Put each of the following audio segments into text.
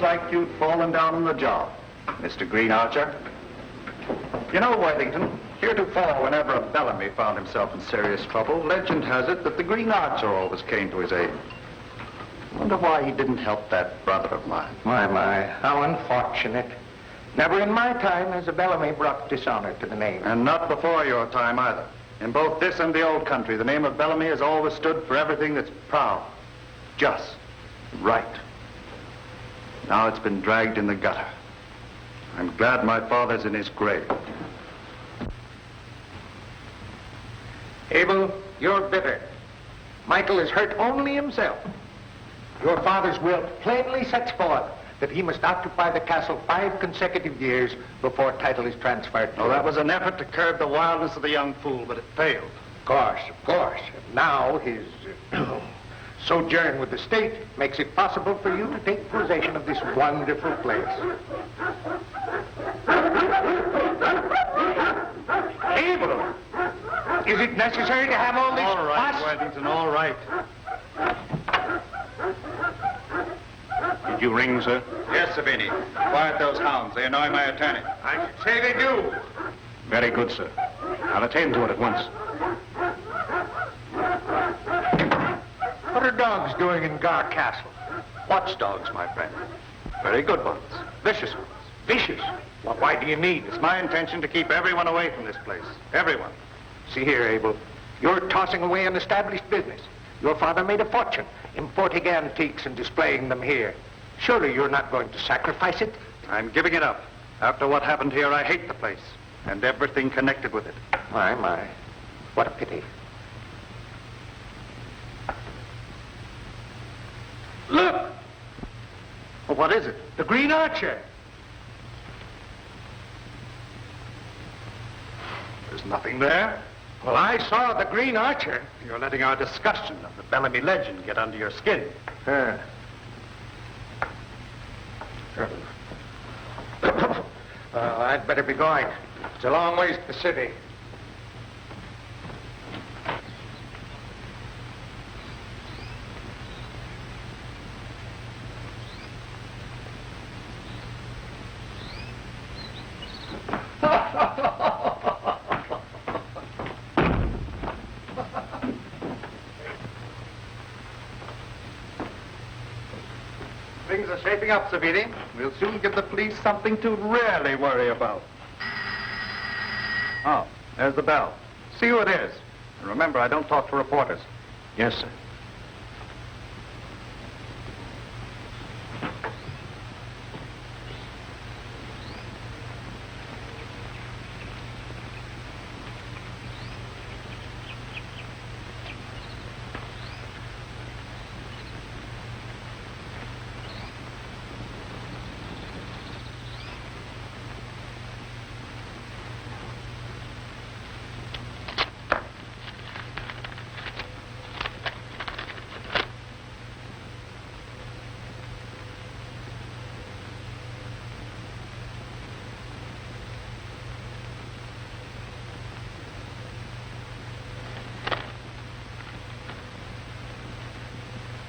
like you'd fallen down on the job, Mr. Green Archer. You know, Worthington, heretofore, whenever a Bellamy found himself in serious trouble, legend has it that the Green Archer always came to his aid. Wonder why he didn't help that brother of mine. My, how unfortunate. Never in my time has a Bellamy brought dishonor to the name. And not before your time either. In both this and the old country, the name of Bellamy has always stood for everything that's proud, just, right. Now it's been dragged in the gutter. I'm glad my father's in his grave. Abel, you're bitter. Michael has hurt only himself. Your father's will plainly sets forth that he must occupy the castle 5 consecutive years before title is transferred to him. That was an effort to curb the wildness of the young fool, but it failed. Of course. Now his sojourn with the state makes it possible for you to take possession of this wonderful place. Abel, is it necessary to have all this All right, fuss? Worthington, all right. Did you ring, sir? Yes, Savini. Quiet those hounds. They annoy my attorney. I should say they do. Very good, sir. I'll attend to it at once. What are dogs doing in Gar Castle? Watchdogs, my friend. Very good ones. Vicious ones. Vicious. Well, why do you need? It's my intention to keep everyone away from this place. Everyone. See here, Abel. You're tossing away an established business. Your father made a fortune importing antiques and displaying them here. Surely you're not going to sacrifice it? I'm giving it up. After what happened here, I hate the place and everything connected with it. My. What a pity. Look! Well, what is it? The Green Archer. There's nothing there. Well, I saw the Green Archer. You're letting our discussion of the Bellamy legend get under your skin. I'd better be going. It's a long ways to the city. Things are shaping up, Savini. We'll soon give the police something to really worry about. Oh, there's the bell. See who it is. And remember, I don't talk to reporters. Yes, sir.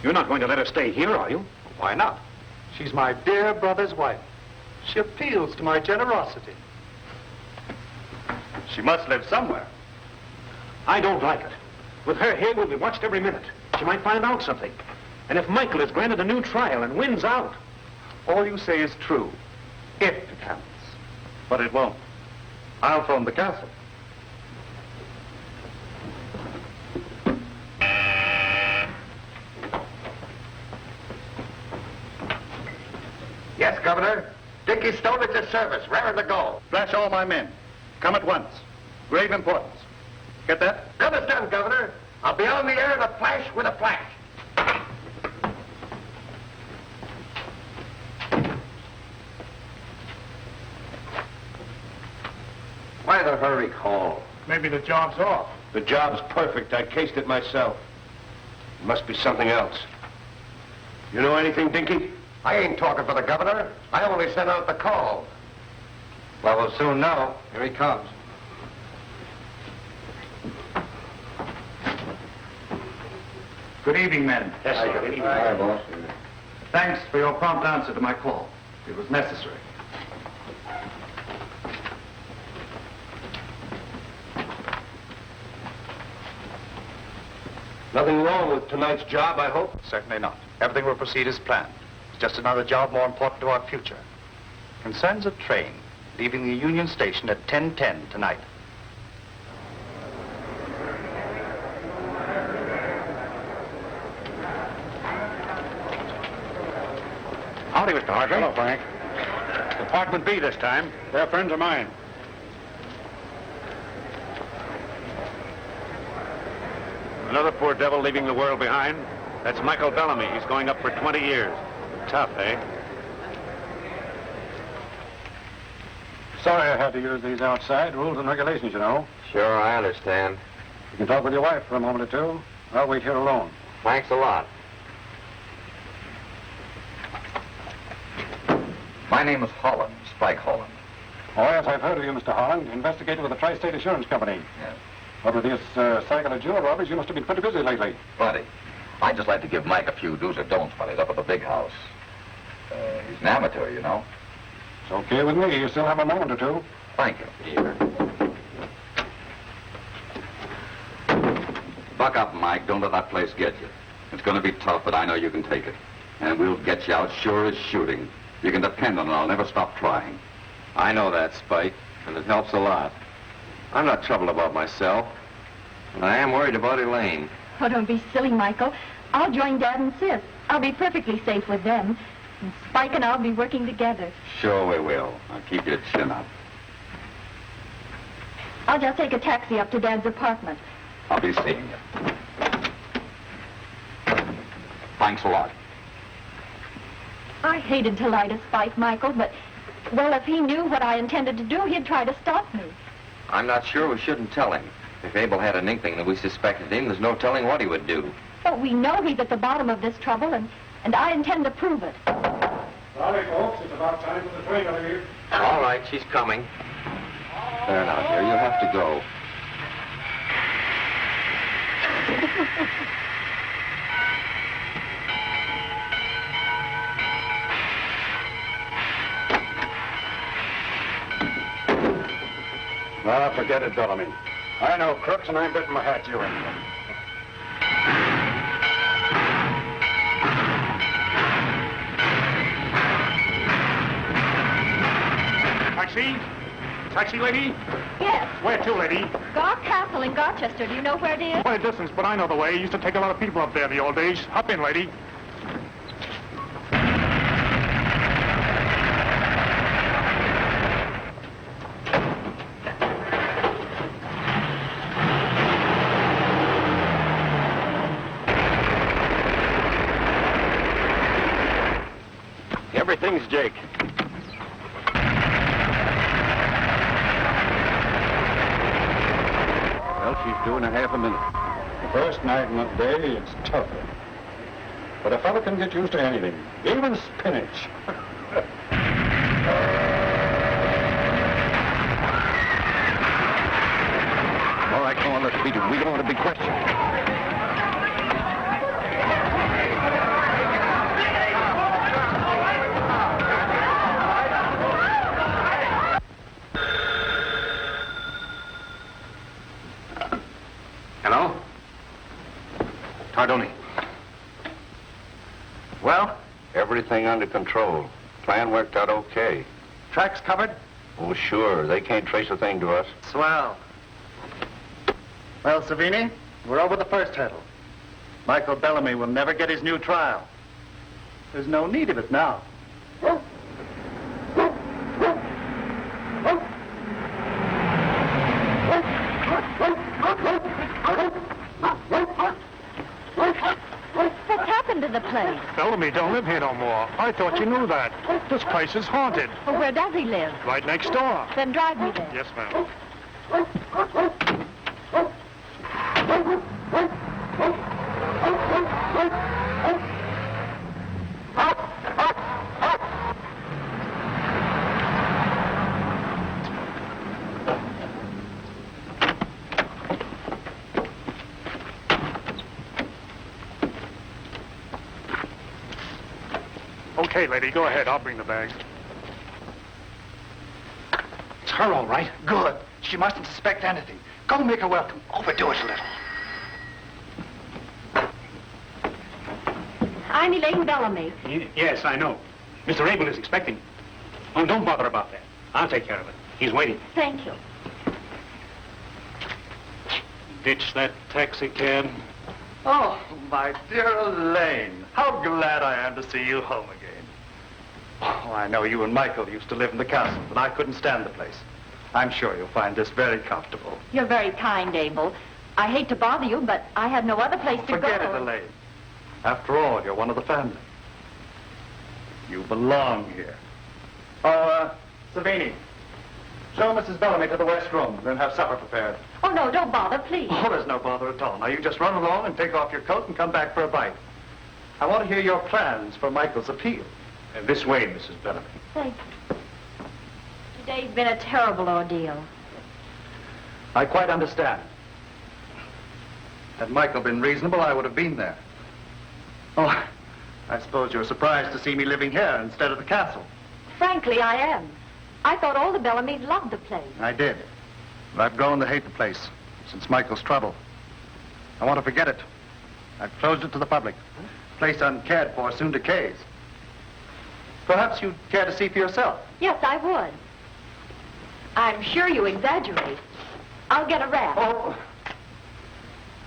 You're not going to let her stay here, are you? Why not? She's my dear brother's wife. She appeals to my generosity. She must live somewhere. I don't like it. With her here, we'll be watched every minute. She might find out something. And if Michael is granted a new trial and wins out... All you say is true, if it happens. But it won't. I'll phone the castle. Yes, Governor. Dickie Stone at your service. Raring to go. Flash all my men. Come at once. Grave importance. Get that? Understand, Governor. I'll be on the air in a flash with a flash. Why the hurry call? Maybe the job's off. The job's perfect. I cased it myself. It must be something else. You know anything, Dinky? I ain't talking for the governor. I only sent out the call. Well, we'll soon know. Here he comes. Good evening, men. Yes, sir. Good evening. Hi, boss. Thanks for your prompt answer to my call. It was necessary. Nothing wrong with tonight's job, I hope? Certainly not. Everything will proceed as planned. It's just another job more important to our future. Concerns a train leaving the Union Station at 10:10 tonight. Howdy, Mr. Hartley. Hello, Frank. Department B this time. They're friends of mine. Another poor devil leaving the world behind. That's Michael Bellamy. He's going up for 20 years. Tough, eh? Sorry I had to use these outside rules and regulations, you know. Sure, I understand. You can talk with your wife for a moment or two. I'll wait here alone. Thanks a lot. My name is Holland, Spike Holland. Oh, yes, I've heard of you, Mr. Holland. Investigator with the Tri-State Assurance Company. Yes. But with this cycle of jewel robbers, you must have been pretty busy lately. Plenty. I'd just like to give Mike a few do's or don'ts when he's up at the big house. He's an amateur, you know. It's okay with me. You still have a moment or two. Thank you. Here. Buck up, Mike. Don't let that place get you. It's going to be tough, but I know you can take it. And we'll get you out sure as shooting. You can depend on it. I'll never stop trying. I know that, Spike, and it helps a lot. I'm not troubled about myself, but I am worried about Elaine. Oh, don't be silly, Michael. I'll join Dad and Sis. I'll be perfectly safe with them. And Spike and I'll be working together. Sure we will. I'll keep your chin up. I'll just take a taxi up to Dad's apartment. I'll be seeing you. Thanks a lot. I hated to light a spike, Michael, but, well, if he knew what I intended to do, he'd try to stop me. I'm not sure we shouldn't tell him. If Abel had an inkling that we suspected him, there's no telling what he would do. But we know he's at the bottom of this trouble, and I intend to prove it. Sorry, folks. It's about time for the train to leave. All right, she's coming. There now, dear, you'll have to go. Ah, forget it, Bellamy. I know crooks, and I'm betting my hat you ain't. Taxi? Taxi, lady? Yes, Where to, lady? Gar Castle in Garchester. Do you know where it is? Quite a distance, but I know the way. Used to take a lot of people up there in the old days. Hop in, lady. Everything's Jake. Well, she's due in a half a minute. The first night in the day, it's tougher. But a fella can get used to anything, even spinach. All right, come on, let's beat it. We don't want a big question. Hello? Tardoni. Well, everything under control. Plan worked out okay. Tracks covered? Oh, sure. They can't trace a thing to us. Swell. Well, Savini, we're over the first hurdle. Michael Bellamy will never get his new trial. There's no need of it now. What's happened to the place? Bellamy don't live here no more. I thought you knew that. This place is haunted. Well, where does he live? Right next door. Then drive me there. Yes, ma'am. Okay, lady, go ahead. I'll bring the bag. It's her, all right. Good. She mustn't suspect anything. Go make her welcome. Overdo it a little. I'm Elaine Bellamy. Yes, I know. Mr. Abel is expecting. Oh, don't bother about that. I'll take care of it. He's waiting. Thank you. Ditch that taxi cab. Oh, my dear Elaine. How glad I am to see you home again. Oh, I know you and Michael used to live in the castle, but I couldn't stand the place. I'm sure you'll find this very comfortable. You're very kind, Abel. I hate to bother you, but I had no other place to go. Forget it, Elaine. After all, you're one of the family. You belong here. Oh, Savini, show Mrs. Bellamy to the west room, then have supper prepared. Oh, no, don't bother, please. Oh, there's no bother at all. Now, you just run along and take off your coat and come back for a bite. I want to hear your plans for Michael's appeal. This way, Mrs. Bellamy. Thank you. Today's been a terrible ordeal. I quite understand. Had Michael been reasonable, I would have been there. Oh, I suppose you're surprised to see me living here instead of the castle. Frankly, I am. I thought all the Bellamys loved the place. I did. But I've grown to hate the place since Michael's trouble. I want to forget it. I've closed it to the public. The place uncared for soon decays. Perhaps you'd care to see for yourself. Yes, I would. I'm sure you exaggerate. I'll get a wrap. Oh,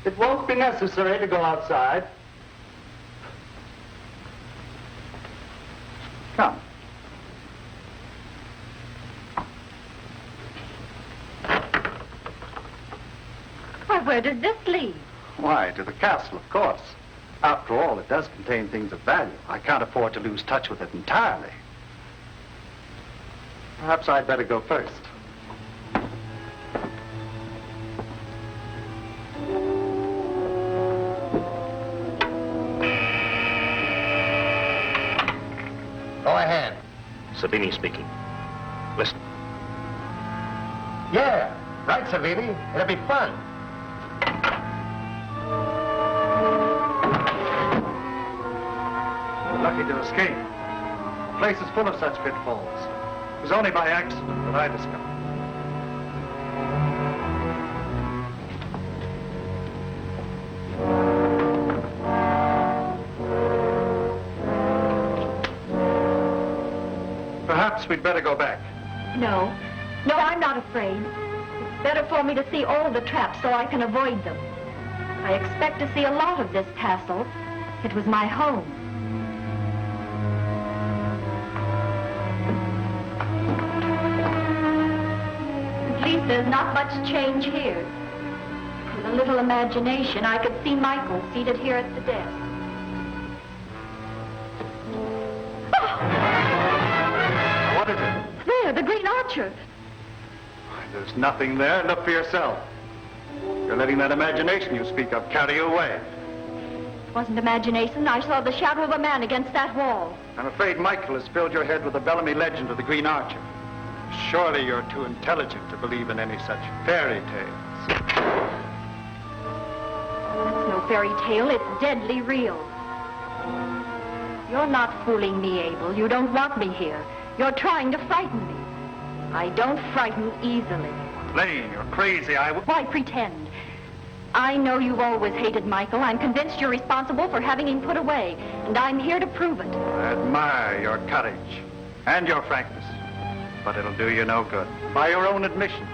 it won't be necessary to go outside. Come. Why, where does this lead? Why, to the castle, of course. After all, it does contain things of value. I can't afford to lose touch with it entirely. Perhaps I'd better go first. Go ahead. Savini speaking. Listen. Yeah, right, Savini. It'll be fun. We're lucky to escape. The place is full of such pitfalls. It was only by accident that I discovered. Perhaps we'd better go back. No. No, I'm not afraid. It's better for me to see all the traps so I can avoid them. I expect to see a lot of this castle. It was my home. At least there's not much change here. With a little imagination, I could see Michael seated here at the desk. What is it? There, the Green Archer. There's nothing there. Look for yourself. You're letting that imagination you speak of carry you away. It wasn't imagination. I saw the shadow of a man against that wall. I'm afraid Michael has filled your head with the Bellamy legend of the Green Archer. Surely you're too intelligent to believe in any such fairy tales. That's no fairy tale. It's deadly real. You're not fooling me, Abel. You don't want me here. You're trying to frighten me. I don't frighten easily. Lane, you're crazy. Why pretend? I know you've always hated Michael. I'm convinced you're responsible for having him put away, and I'm here to prove it. I admire your courage and your frankness, but it'll do you no good. By your own admission,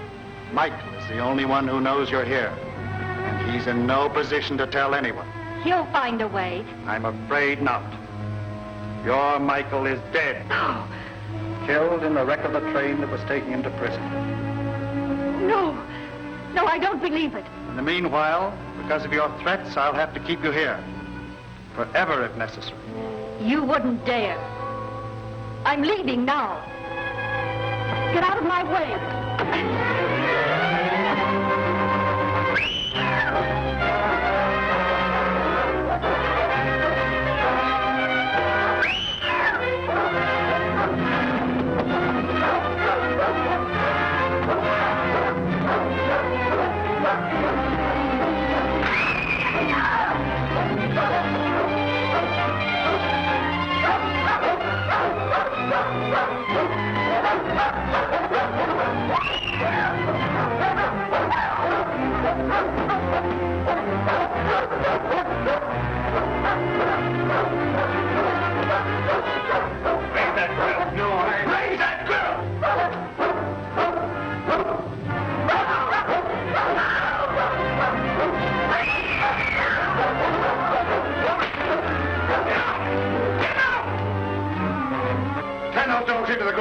Michael is the only one who knows you're here, and he's in no position to tell anyone. He'll find a way. I'm afraid not. Your Michael is dead. Killed in the wreck of the train that was taking him to prison. No. No, I don't believe it. In the meanwhile, because of your threats, I'll have to keep you here. Forever, if necessary. You wouldn't dare. I'm leaving now. Get out of my way.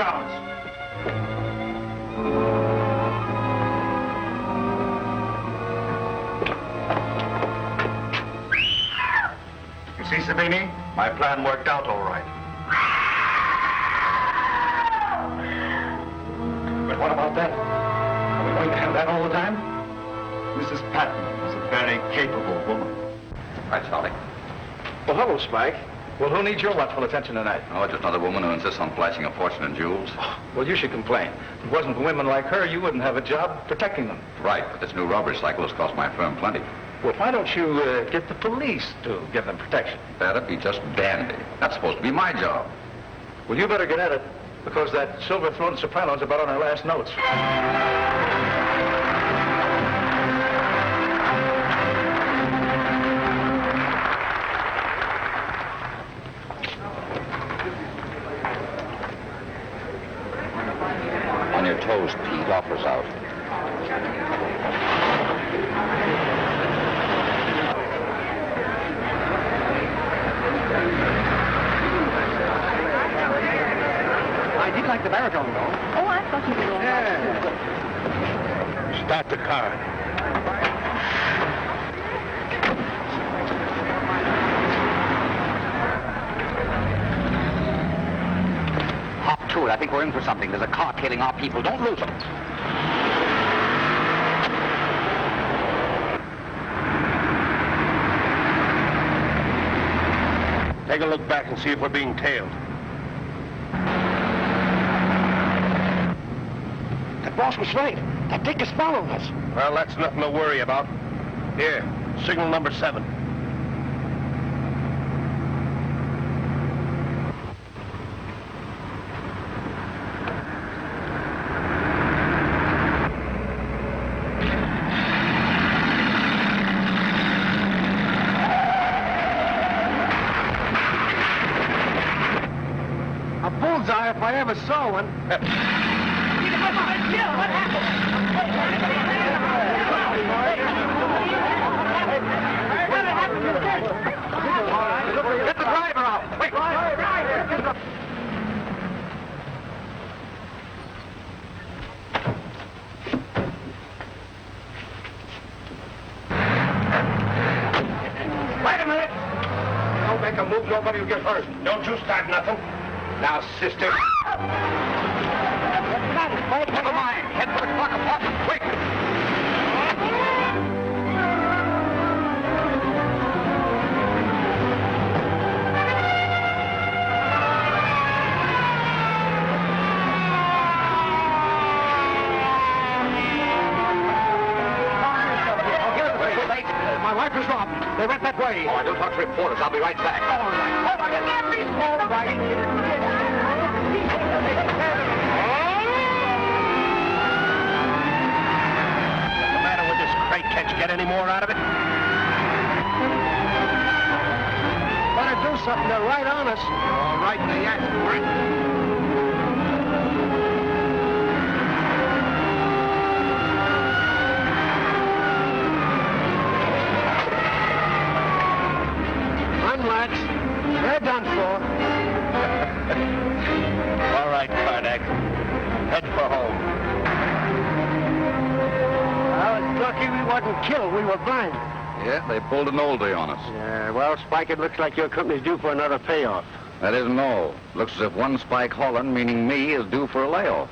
grounds. You see, Savini, my plan worked out all right. But what about that? Are we going to have that all the time? Mrs. Patton is a very capable woman. Right, Charlie. Well, hello, Spike. Well, who needs your watchful attention tonight? Oh, just another woman who insists on flashing a fortune in jewels. Well, you should complain. If it wasn't for women like her, you wouldn't have a job protecting them. Right, but this new robbery cycle has cost my firm plenty. Well, why don't you get the police to give them protection? That'd be just dandy. That's supposed to be my job. Well, you better get at it, because that silver-throated soprano's about on her last notes. On your toes, Pete. Offers out. I did like the baritone, though. Oh, I thought you were all right. Start the car. Hop to it. I think we're in for something. There's a car tailing our people. Don't lose them. Take a look back and see if we're being tailed. That boss was right. That dick is following us. Well, that's nothing to worry about. Here, signal number 7. A bullseye if I ever saw one. Get the driver out! Quick! Wait a minute! Don't make a move, nobody will get hurt. Don't you start nothing. Now, sister. Never mind. Head for the clock apartment. Quick. My wife is robbed. They went that way. Oh, I don't talk to reporters. I'll be right back. All What's the matter with this crate? Can't you get any more out of it? Better do something. They're right on us. All right, they act for it. Unlatch. They're done for. All right, Karnak. Head for home. I was lucky we wasn't killed. We were blind. Yeah, they pulled an oldie on us. Yeah, well, Spike, it looks like your company's due for another payoff. That isn't all. Looks as if one Spike Holland, meaning me, is due for a layoff.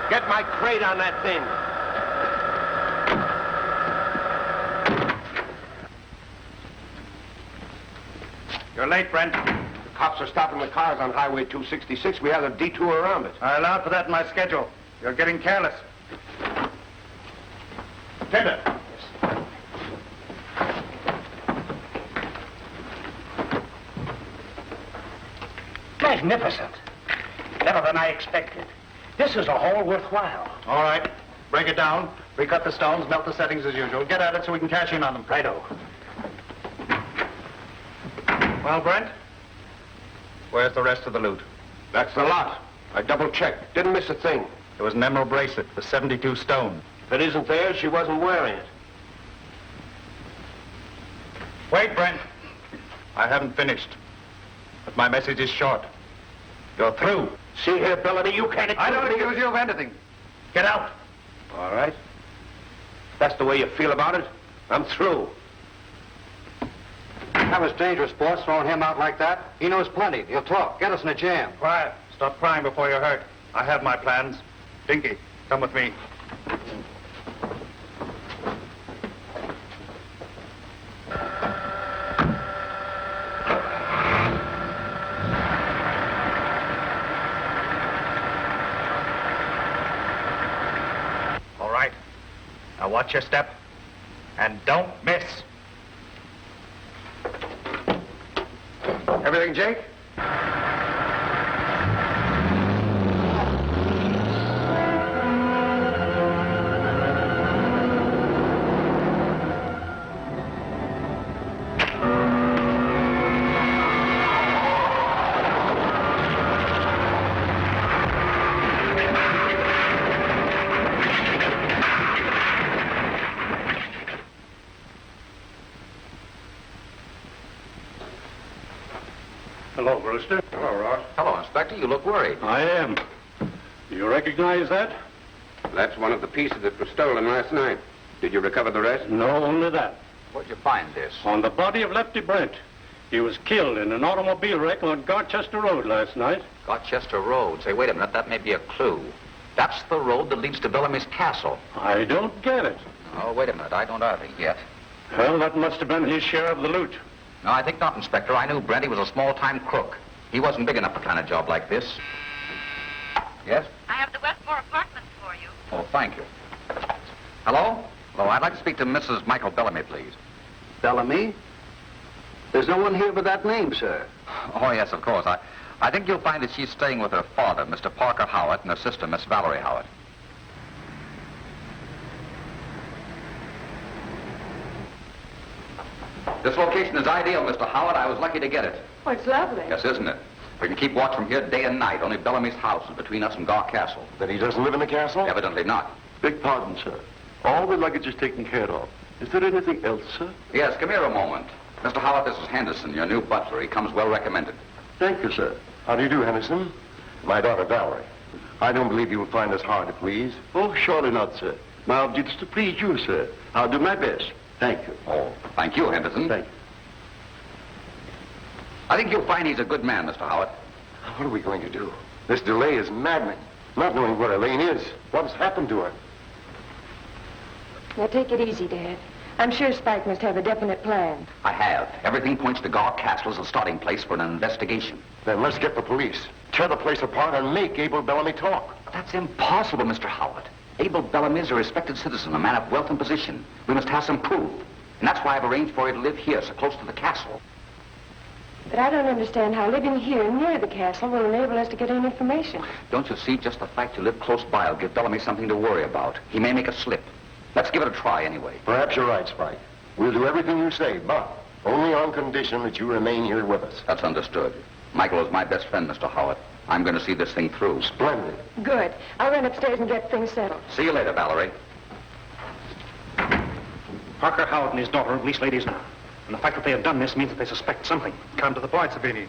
Get my crate on that thing. You're late, Brent. The cops are stopping the cars on Highway 266. We have a detour around it. I allowed for that in my schedule. You're getting careless. Tender. Magnificent. Better than I expected. This is a haul worthwhile. All right. Break it down. Recut the stones, melt the settings as usual. Get at it so we can cash in on them. Righto. Well, Brent? Where's the rest of the loot? That's the lot. I double-checked. Didn't miss a thing. There was an emerald bracelet for 72 stone. If it isn't there, she wasn't wearing it. Wait, Brent. I haven't finished. But my message is short. You're through. See here, Bellamy, you can't... I don't accuse you of anything. Get out. All right. If that's the way you feel about it, I'm through. That was dangerous, boss, throwing him out like that. He knows plenty. He'll talk. Get us in a jam. Quiet. Stop crying before you're hurt. I have my plans. Dinky, come with me. All right. Now watch your step. And don't miss. Everything, Jake? Hello, Brewster. Hello, Ross. Hello, Inspector. You look worried. I am. Do you recognize that? That's one of the pieces that was stolen last night. Did you recover the rest? No, only that. Where'd you find this? On the body of Lefty Brent. He was killed in an automobile wreck on Garchester Road last night. Garchester Road. Say, wait a minute. That may be a clue. That's the road that leads to Bellamy's castle. I don't get it. Oh, wait a minute. I don't either yet. Well, that must have been his share of the loot. No, I think not, Inspector. I knew Brent. He was a small-time crook. He wasn't big enough for a kind of job like this. Yes? I have the Westmore apartments for you. Oh, thank you. Hello? Hello, I'd like to speak to Mrs. Michael Bellamy, please. Bellamy? There's no one here with that name, sir. Oh, yes, of course. I think you'll find that she's staying with her father, Mr. Parker Howard, and her sister, Miss Valerie Howard. This location is ideal, Mr. Howard. I was lucky to get it. Oh, it's lovely. Yes, isn't it? We can keep watch from here day and night. Only Bellamy's house is between us and Gar Castle. Then he doesn't live in the castle? Evidently not. Beg pardon, sir. All the luggage is taken care of. Is there anything else, sir? Yes, come here a moment. Mr. Howard, this is Henderson, your new butler. He comes well recommended. Thank you, sir. How do you do, Henderson? My daughter, Valerie. I don't believe you will find us hard to please. Oh, surely not, sir. My object is to please you, sir. I'll do my best. Thank you. Oh, thank you, Henderson. Thank you. I think you'll find he's a good man, Mr. Howard. What are we going to do? This delay is maddening. Not knowing where Elaine is. What has happened to her? Now, take it easy, Dad. I'm sure Spike must have a definite plan. I have. Everything points to Gar Castle as a starting place for an investigation. Then let's get the police. Tear the place apart and make Abel Bellamy talk. That's impossible, Mr. Howard. Abel Bellamy is a respected citizen, a man of wealth and position. We must have some proof. And that's why I've arranged for you to live here, so close to the castle. But I don't understand how living here near the castle will enable us to get any information. Don't you see? Just the fact you live close by will give Bellamy something to worry about. He may make a slip. Let's give it a try anyway. Perhaps you're right, Spike. We'll do everything you say, but only on condition that you remain here with us. That's understood. Michael is my best friend, Mr. Howard. I'm going to see this thing through. Splendid. Good. I'll run upstairs and get things settled. See you later, Valerie. Parker Howard and his daughter are police ladies now. And the fact that they have done this means that they suspect something. Come to the point, Savini.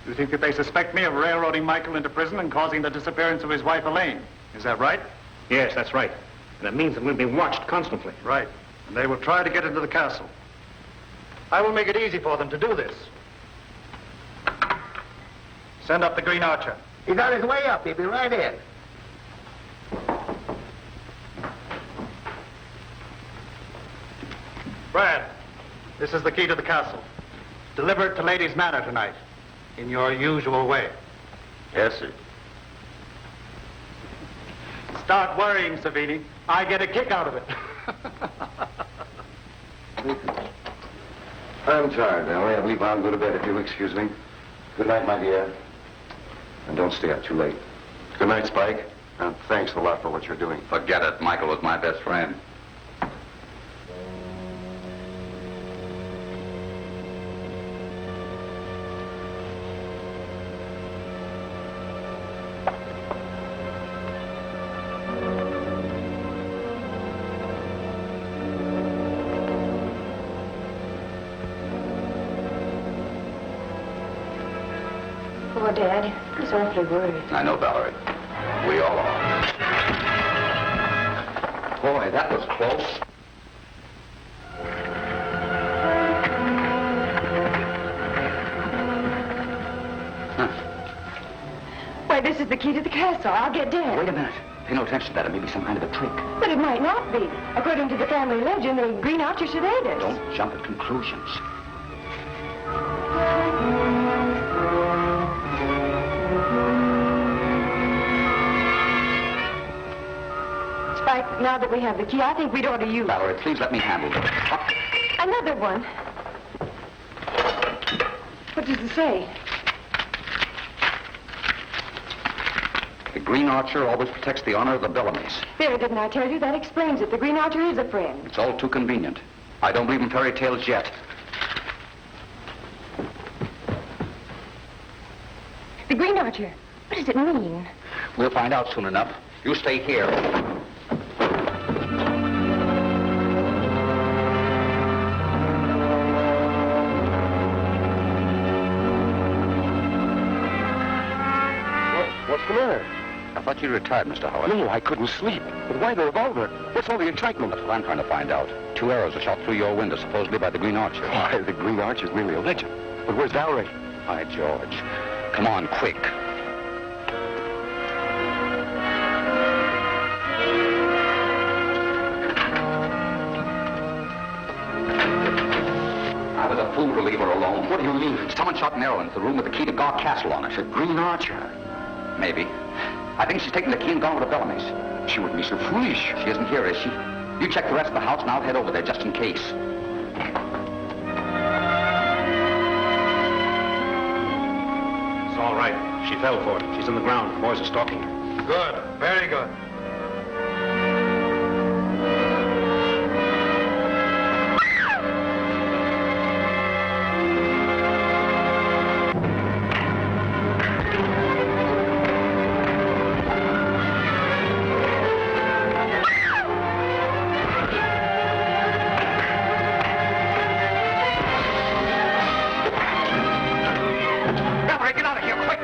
You think that they suspect me of railroading Michael into prison and causing the disappearance of his wife, Elaine. Is that right? Yes, that's right. And it means that we'll be watched constantly. Right. And they will try to get into the castle. I will make it easy for them to do this. Send up the Green Archer. He's on his way up. He'll be right in. Brad, this is the key to the castle. Deliver it to Ladies' Manor tonight, in your usual way. Yes, sir. Start worrying, Savini. I get a kick out of it. I'm tired, Valerie. I believe I'll go to bed if you'll excuse me. Good night, my dear. And don't stay up too late. Good night, Spike. And thanks a lot for what you're doing. Forget it. Michael was my best friend. Poor Dad. He's awfully worried. I know, Valerie. We all are. Boy, that was close. Why, this is the key to the castle. I'll get Dad. Wait a minute. Pay no attention to that. It may be some kind of a trick. But it might not be. According to the family legend, the Green Archer should aid us. Don't jump at conclusions. Spike, now that we have the key, I think we'd ought to use it. Valerie, please let me handle it. Another one. What does it say? The Green Archer always protects the honor of the Bellamys. There, didn't I tell you? That explains it. The Green Archer is a friend. It's all too convenient. I don't believe in fairy tales yet. The Green Archer. What does it mean? We'll find out soon enough. You stay here. What's the matter? I thought you retired, Mr. Howard. No, I couldn't sleep. But why the revolver? What's all the excitement? That's what I'm trying to find out. 2 arrows were shot through your window, supposedly by the Green Archer. Why, the Green Archer's merely a legend. But where's Valerie? Hi, George. Come on, quick. I was a fool to leave her alone. What do you mean? Someone shot an arrow into the room with the key to Gar Castle on it. The Green Archer. Maybe. I think she's taken the key and gone with the Bellamys. She wouldn't be so foolish. She isn't here, is she? You check the rest of the house and I'll head over there just in case. It's all right. She fell for it. She's on the ground. The boys are stalking her. Good. Very good. Valerie, get out of here, quick!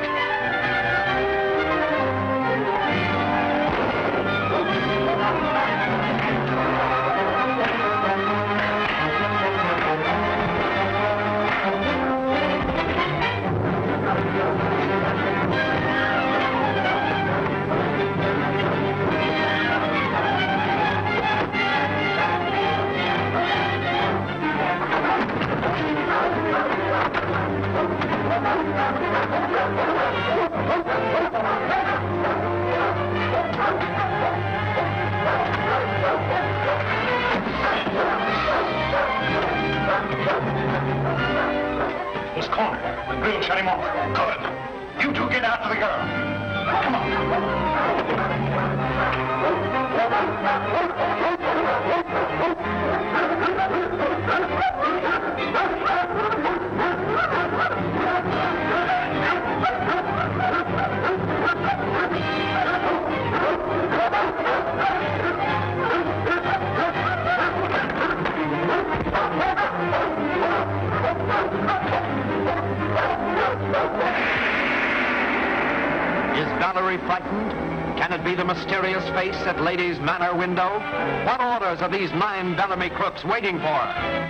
He's cornered. The grill shut him off. Good. You two get after the girl. Come on. Is Valerie frightened? Can it be the mysterious face at Lady's Manor window? What orders are these 9 Bellamy crooks waiting for?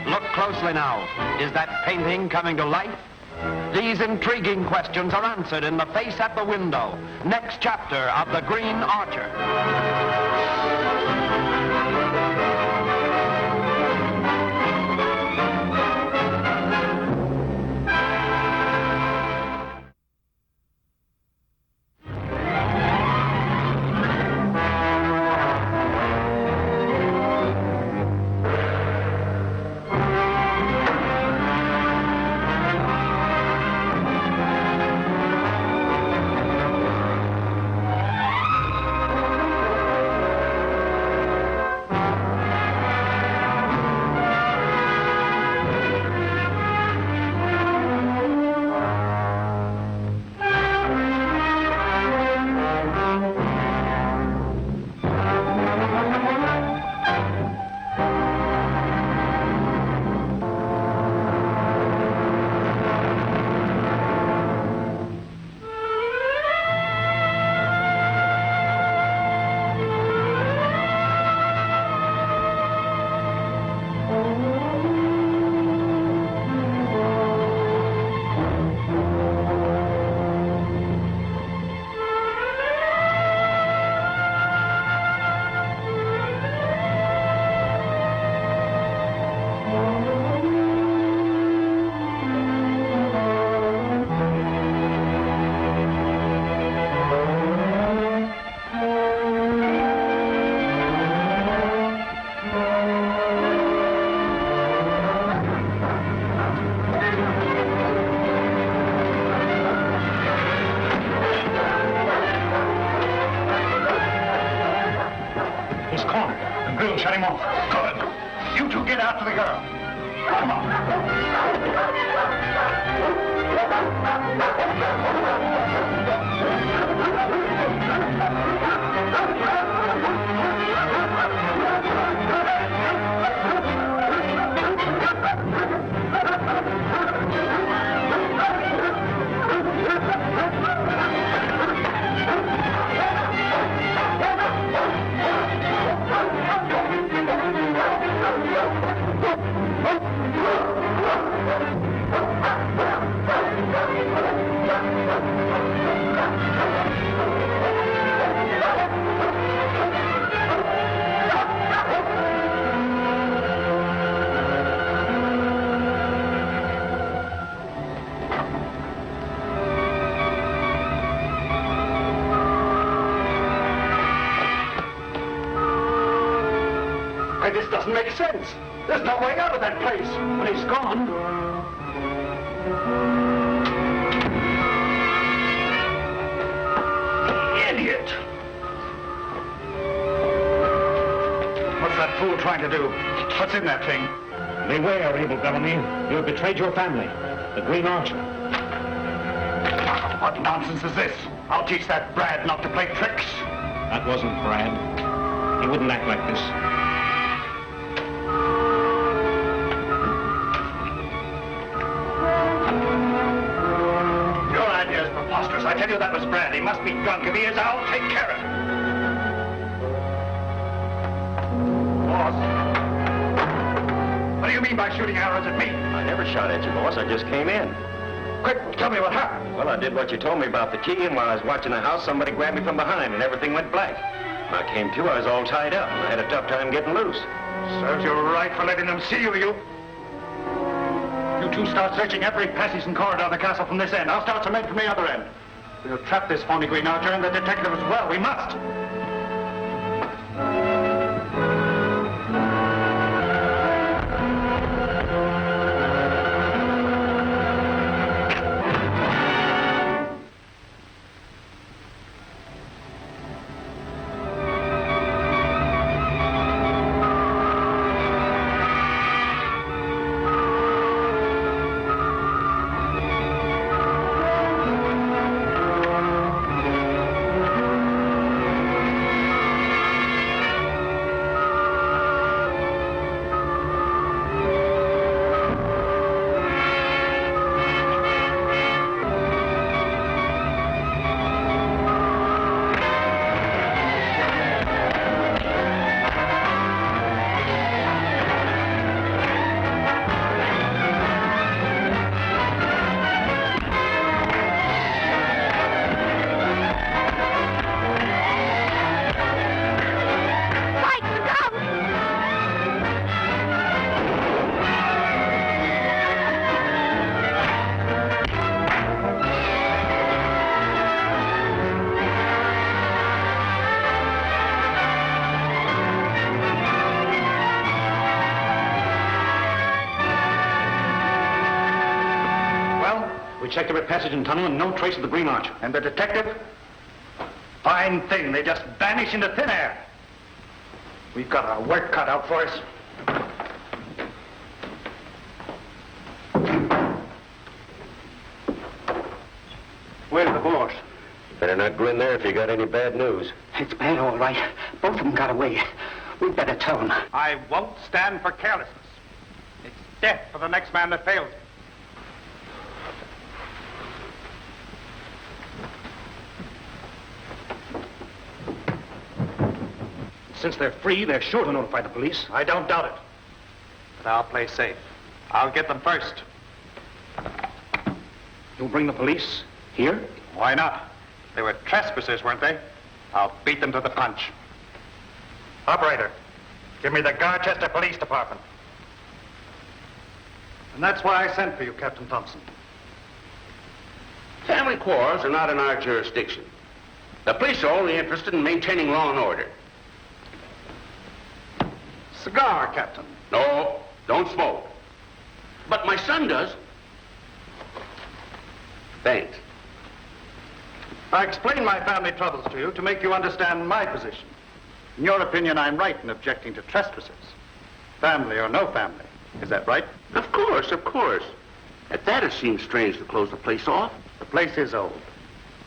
Look closely now. Is that painting coming to life? These intriguing questions are answered in The Face at the Window, next chapter of The Green Archer. anymore. Good. You two get after the girl. Come on. This doesn't make sense. There's no way out of that place. But he's gone. Idiot! What's that fool trying to do? What's in that thing? Beware, Abel Bellamy. You have betrayed your family. The Green Archer. What nonsense is this? I'll teach that Brad not to play tricks. That wasn't Brad. He wouldn't act like this. I tell you that was Brad. He must be drunk. If he is, I'll take care of him. Boss. What do you mean by shooting arrows at me? I never shot at you, boss. I just came in. Quick, tell me what happened. Well, I did what you told me about the key, and while I was watching the house, somebody grabbed me from behind, and everything went black. When I came to, I was all tied up, and I had a tough time getting loose. Serves you right for letting them see you. You two start searching every passage and corridor of the castle from this end. I'll start some men from the other end. We'll trap this phony Green Archer and the detective as well. We must. Checked every passage and tunnel and no trace of the Green Archer. And the detective? Fine thing. They just vanish into thin air. We've got our work cut out for us. Where's the boss? Better not go in there if you got any bad news. It's bad, all right. Both of them got away. We'd better tell them. I won't stand for carelessness. It's death for the next man that fails me. Since they're free, they're sure to notify the police. I don't doubt it. But I'll play safe. I'll get them first. You'll bring the police here? Why not? They were trespassers, weren't they? I'll beat them to the punch. Operator, give me the Garchester Police Department. And that's why I sent for you, Captain Thompson. Family quarrels are not in our jurisdiction. The police are only interested in maintaining law and order. Cigar, Captain. No, don't smoke. But my son does. Thanks. I explained my family troubles to you to make you understand my position. In your opinion, I'm right in objecting to trespassers. Family or no family. Is that right? Of course, of course. At that, it seems strange to close the place off. The place is old.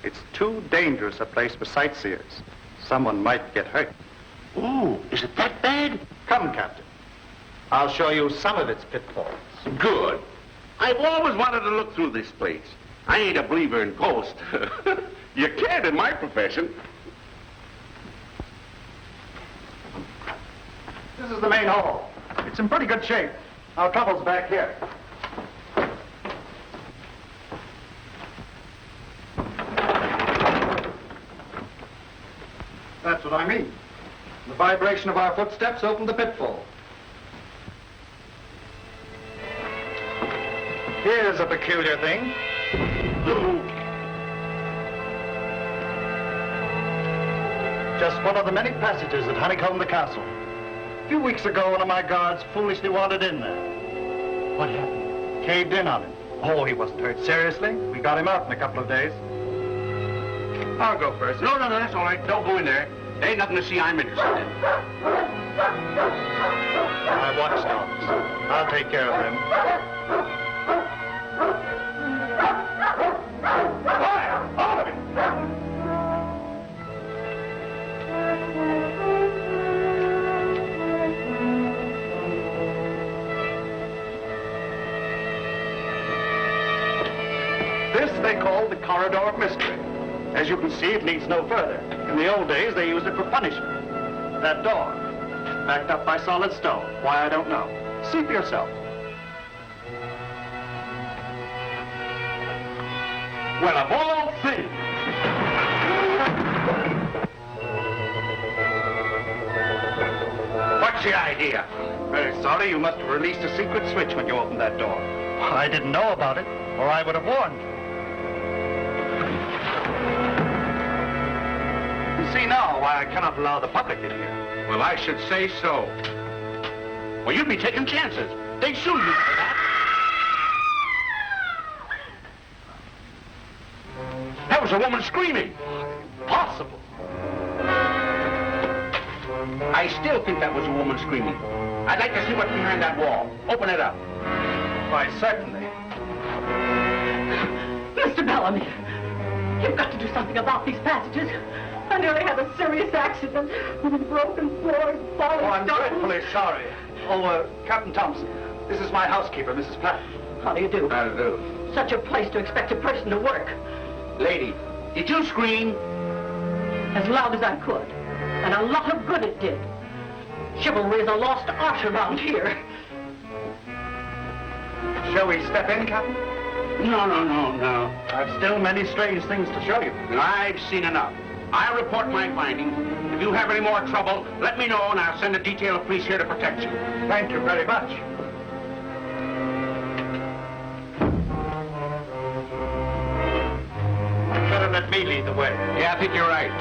It's too dangerous a place for sightseers. Someone might get hurt. Oh, is it that bad? Come, Captain. I'll show you some of its pitfalls. Good. I've always wanted to look through this place. I ain't a believer in ghosts. You can't in my profession. This is the main hall. It's in pretty good shape. Our trouble's back here. That's what I mean. The vibration of our footsteps opened the pitfall. Here's a peculiar thing. Just one of the many passages that honeycomb the castle. A few weeks ago, one of my guards foolishly wandered in there. What happened? Caved in on him. Oh, he wasn't hurt seriously. We got him out in a couple of days. I'll go first. No, that's all right. Don't go in there. There ain't nothing to see I'm interested in. My watchdogs. I'll take care of them. Fire! All of it! This they call the corridor of mystery. As you can see, it leads no further. In the old days, they used it for punishment. That door, backed up by solid stone. Why, I don't know. See for yourself. Well, of all things. What's the idea? Very sorry, you must have released a secret switch when you opened that door. I didn't know about it, or I would have warned you. You see now why I cannot allow the public in here. Well, I should say so. Well, you'd be taking chances. They'd sue you for that. That was a woman screaming. Impossible. I still think that was a woman screaming. I'd like to see what's behind that wall. Open it up. Why, certainly. Mr. Bellamy, you've got to do something about these passages. I nearly had a serious accident with broken floors, falling Oh, I'm stones. dreadfully sorry. Oh, Captain Thompson, this is my housekeeper, Mrs. Patton. How do you do? How to do? Such a place to expect a person to work. Lady, did you scream? As loud as I could. And a lot of good it did. Chivalry is a lost art around here. Shall we step in, Captain? No. I've still many strange things to show you. I've seen enough. I'll report my findings. If you have any more trouble, let me know and I'll send a detail of police here to protect you. Thank you very much. Better let me lead the way. Yeah, I think you're right.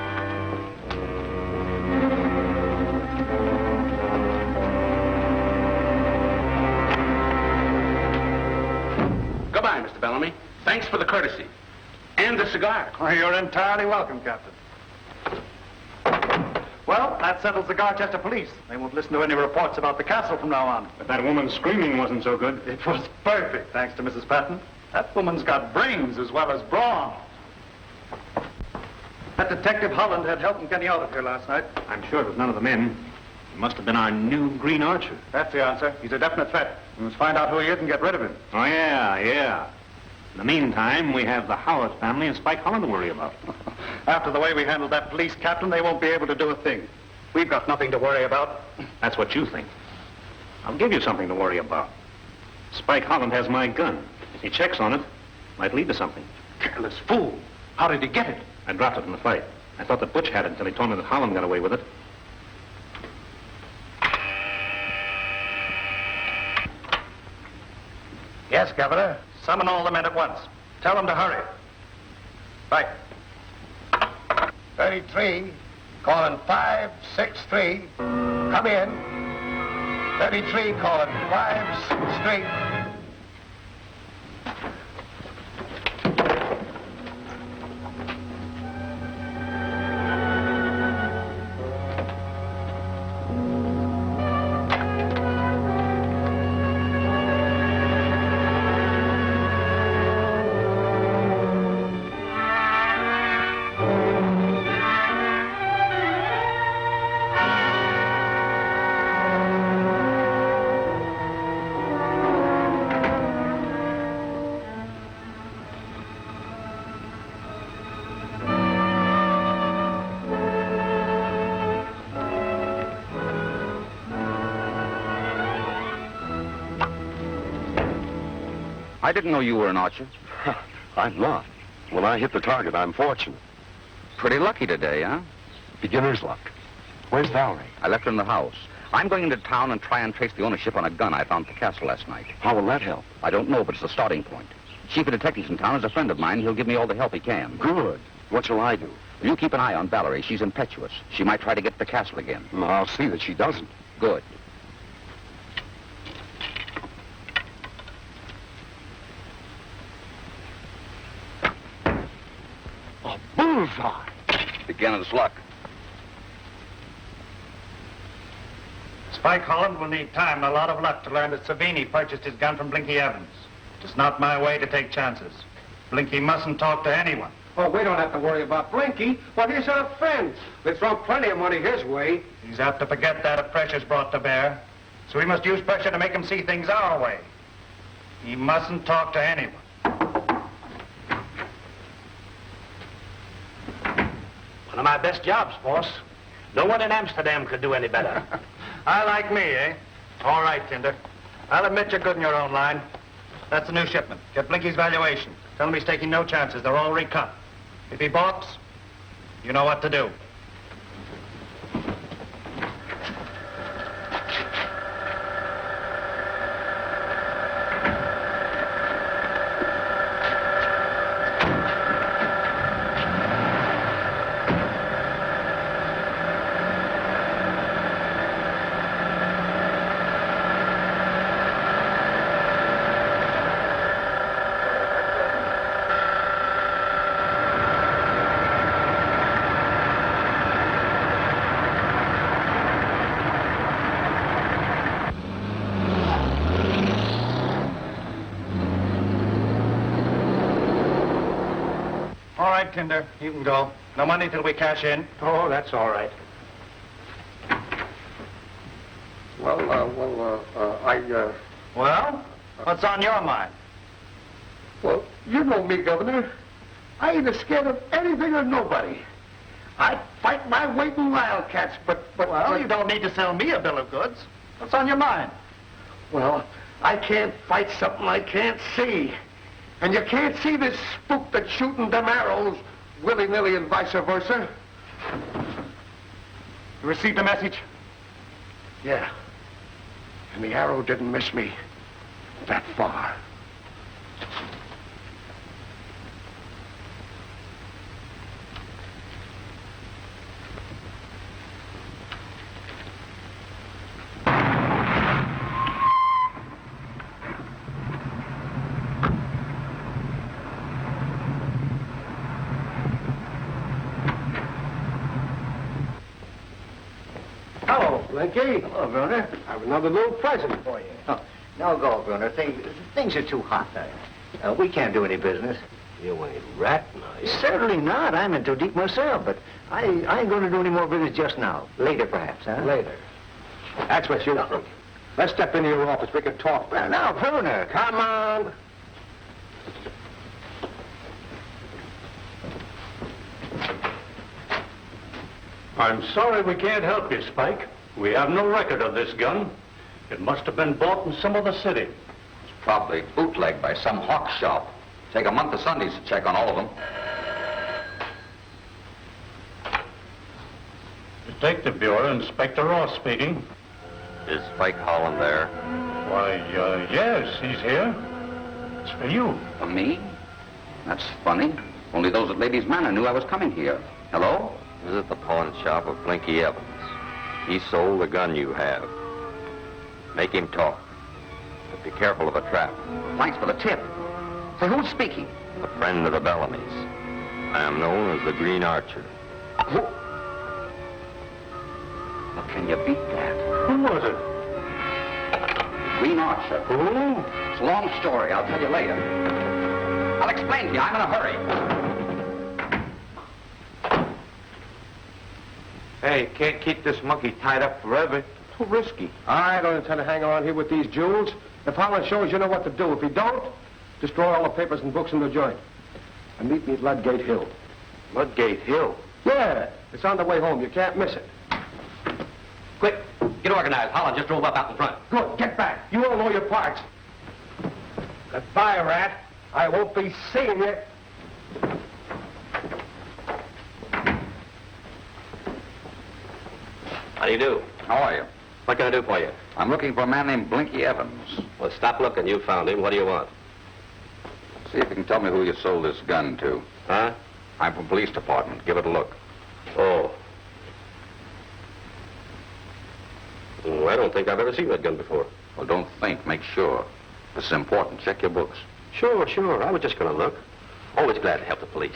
Goodbye, Mr. Bellamy. Thanks for the courtesy. And the cigar. Oh, you're entirely welcome, Captain. Well, that settles the Garchester police. They won't listen to any reports about the castle from now on. But that woman screaming wasn't so good. It was perfect, thanks to Mrs. Patton. That woman's got brains as well as brawn. That Detective Holland had help in getting out of here last night. I'm sure it was none of the men. It must have been our new Green Archer. That's the answer. He's a definite threat. We must find out who he is and get rid of him. Oh, yeah. In the meantime, we have the Howard family and Spike Holland to worry about. After the way we handled that police captain, they won't be able to do a thing. We've got nothing to worry about. That's what you think. I'll give you something to worry about. Spike Holland has my gun. If he checks on it, might lead to something. Careless fool. How did he get it? I dropped it in the fight. I thought that Butch had it until he told me that Holland got away with it. Yes, Governor. Summon all the men at once. Tell them to hurry. Right. 33, calling 563. Come in. 33, calling 563. I didn't know you were an archer. I'm not. When I hit the target, I'm fortunate. Pretty lucky today, huh? Beginner's luck. Where's Valerie? I left her in the house. I'm going into town and try and trace the ownership on a gun I found at the castle last night. How will that help? I don't know, but it's a starting point. Chief of detectives in town is a friend of mine. He'll give me all the help he can. Good. What shall I do? You keep an eye on Valerie. She's impetuous. She might try to get to the castle again. I'll see that she doesn't. Good. A bullseye. Beginner's luck. Spike Holland will need time and a lot of luck to learn that Savini purchased his gun from Blinky Evans. It's not my way to take chances. Blinky mustn't talk to anyone. Oh, we don't have to worry about Blinky. Well, he's our friend. They throw plenty of money his way. He's apt to forget that if pressure's brought to bear. So we must use pressure to make him see things our way. He mustn't talk to anyone. One of my best jobs, boss. No one in Amsterdam could do any better. I like me, eh? All right, Tinder. I'll admit you're good in your own line. That's the new shipment. Get Blinky's valuation. Tell him he's taking no chances. They're all recut. If he balks, you know what to do. All right, Tinder, you can go. No money till we cash in. Oh, that's all right. Well, what's on your mind? Well, you know me, Governor. I ain't scared of anything or nobody. I'd fight my weight in wildcats, but... Well, you don't need to sell me a bill of goods. What's on your mind? Well, I can't fight something I can't see. And you can't see this spook that's shooting them arrows willy-nilly and vice versa. You received a message? Yeah. And the arrow didn't miss me that far. Hello, Blinky. Hello, Brunner. I have another little present for you. Oh, now go, Brunner. Things are too hot. We can't do any business. You ain't rat nice. Certainly not. I'm in too deep myself, but I ain't going to do any more business just now. Later, perhaps, huh? Later. That's what you think. Let's step into your office. We can talk. Well, now, Brunner. Come on. I'm sorry we can't help you, Spike. We have no record of this gun. It must have been bought in some other city. It's probably bootlegged by some hawk shop. Take a month of Sundays to check on all of them. Detective Bureau, Inspector Ross speaking. Is Spike Holland there? Why, yes, he's here. It's for you. For me? That's funny. Only those at Ladies' Manor knew I was coming here. Hello? Visit the pawn shop of Blinky Evans. He sold the gun you have. Make him talk. But be careful of a trap. Thanks for the tip. Say, who's speaking? A friend of the Bellamy's. I am known as the Green Archer. Well, can you beat that? Who was it? Green Archer. Who? It's a long story. I'll tell you later. I'll explain to you. I'm in a hurry. Hey, can't keep this monkey tied up forever. Too risky. I don't intend to hang around here with these jewels. If Holland shows you know what to do. If he don't, destroy all the papers and books in the joint. And meet me at Ludgate Hill. Ludgate Hill? Yeah, it's on the way home. You can't miss it. Quick, get organized. Holland just drove up out in front. Good, get back. You all know your parts. Goodbye, Rat. I won't be seeing you. How do you do? How are you? What can I do for you? I'm looking for a man named Blinky Evans. Well, stop looking. You found him. What do you want? See if you can tell me who you sold this gun to. Huh? I'm from police department. Give it a look. Oh. I don't think I've ever seen that gun before. Well, don't think. Make sure. This is important. Check your books. Sure, sure. I was just going to look. Always glad to help the police.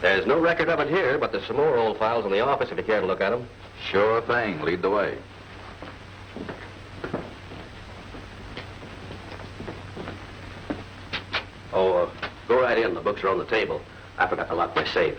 There's no record of it here, but there's some more old files in the office if you care to look at them. Sure thing. Lead the way. Oh, go right in. The books are on the table. I forgot to lock my safe.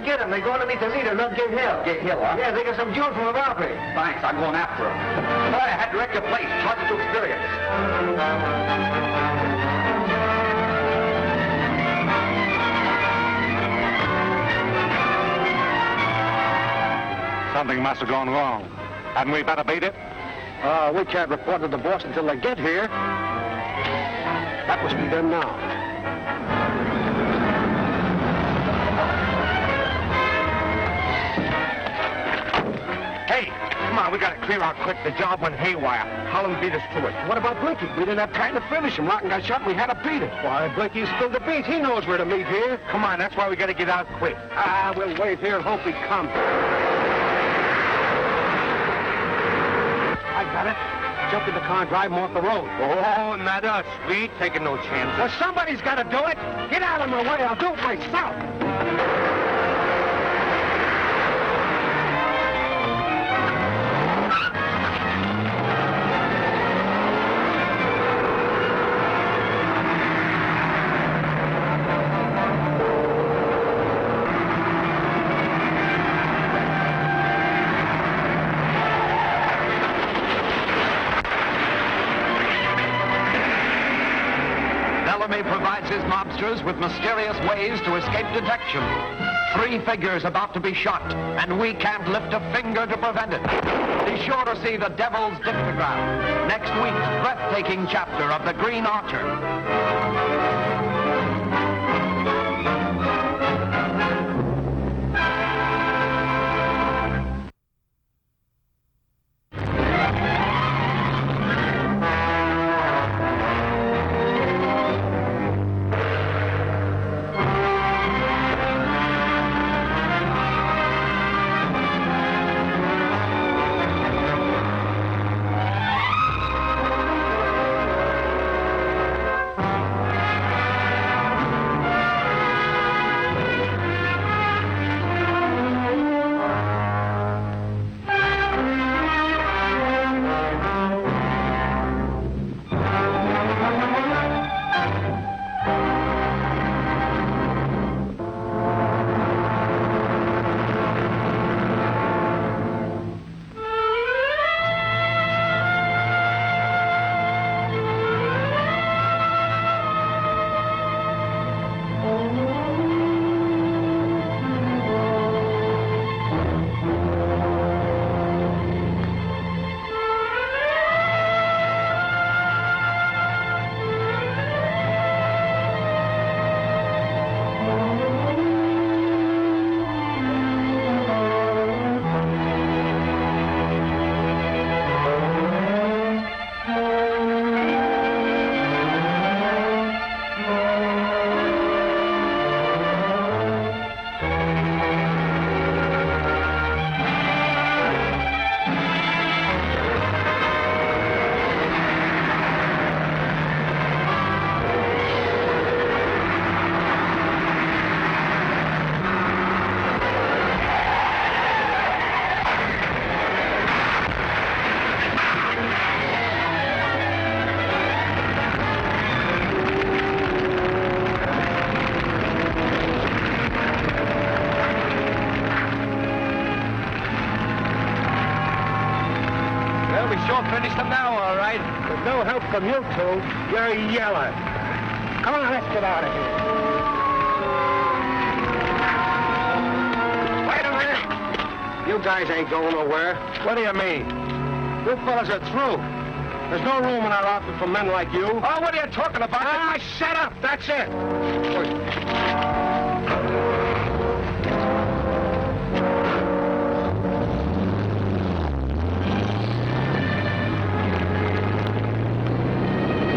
Get them. They're going to meet the leader, not Gate Hill. Gate Hill, huh? Yeah, they got some jewels from a robbery. Thanks. I'm going after him. Boy, I had to wreck your place. Charge it to experience. Something must have gone wrong. Hadn't we better beat it? We can't report to the boss until they get here. That must be done now. Hey, come on, we got to clear out quick. The job went haywire. Holland beat us to it. What about Blinky? We didn't have time to finish him. Rotten got shot and we had to beat it. Why, Blinky spilled the beans. He knows where to meet here. Come on, that's why we got to get out quick. We'll wait here and hope he comes. I got it. Jump in the car and drive him off the road. Oh, not us. We ain't taking no chances. Well, somebody's got to do it. Get out of my way. I'll do it myself. Bellamy provides his mobsters with mysterious ways to escape detection. 3 figures about to be shot, and we can't lift a finger to prevent it. Be sure to see The Devil's Dictograph, next week's breathtaking chapter of The Green Archer. help from you two, you're yellow. Come on, let's get out of here. Wait a minute. You guys ain't going nowhere. What do you mean? You fellas are through. There's no room in our outfit for men like you. Oh, what are you talking about? Ah, shut up. That's it.